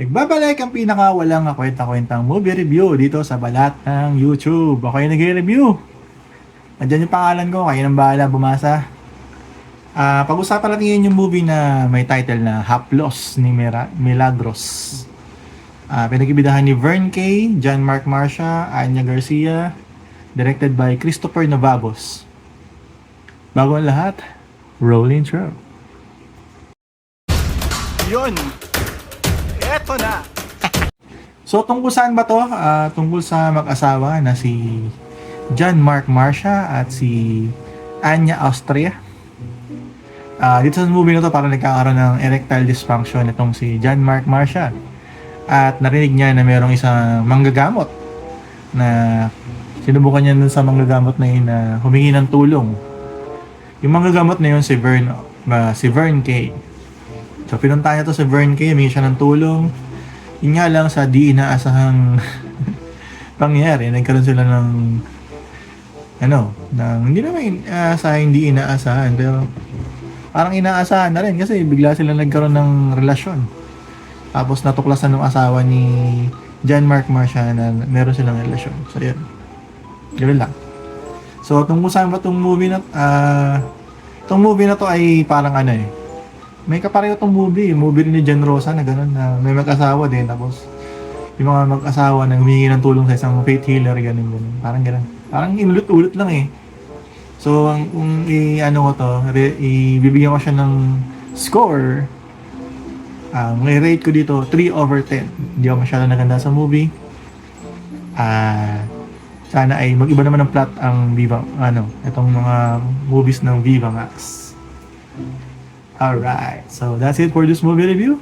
Nagbabalik ang pinakawalang kwenta-kwentang movie review dito sa balat ng YouTube. Ako yung nag-review. Nandiyan yung pangalan ko, kayo nang bahala bumasa. Pag-usapan natin ngayon yung movie na may title na Haplos ni Milagros. Pinagbibidahan ni Vern Kay, John Mark Marcia, Anya Garcia, directed by Christopher Novagos. Bago ang lahat, roll intro. Yun! Eto na! So, tungkol saan ba to? Tungkol sa mag-asawa na si John Mark Marcia at si Anya Austria. Dito sa movie na to, parang nagkakaroon ng erectile dysfunction itong si John Mark Marcia. At narinig niya na mayroong isang manggagamot na sinubukan niya dun sa manggagamot na yun na humingi ng tulong. Yung manggagamot na yun si Vern Kay. So, pinunta niya to si Vern Kay, humingi siya ng tulong. Yun nga lang sa di inaasahang pangyayari, nagkaroon sila ng hindi naman hindi inaasahan, pero parang inaasahan na rin kasi bigla sila nagkaroon ng relasyon. Tapos natuklasan ng asawa ni John Mark Marcia na meron silang relasyon. So, yun. Yun lang. So, tungkol saan ba itong movie na itong movie na to ay parang may kapareho tong movie rin ni John Rosa na gano'n na may mag-asawa din, tapos yung mga mag-asawa na humingi ng tulong sa isang faith healer, gano'n. Parang gano'n. Parang inulit-ulit lang eh. So, kung ibibigyan ko siya ng score, may rate ko dito 3/10. Hindi ako masyado naganda sa movie. Sana ay mag-iba naman ng plot ang itong mga movies ng Viva Max. Alright, so that's it for this movie review.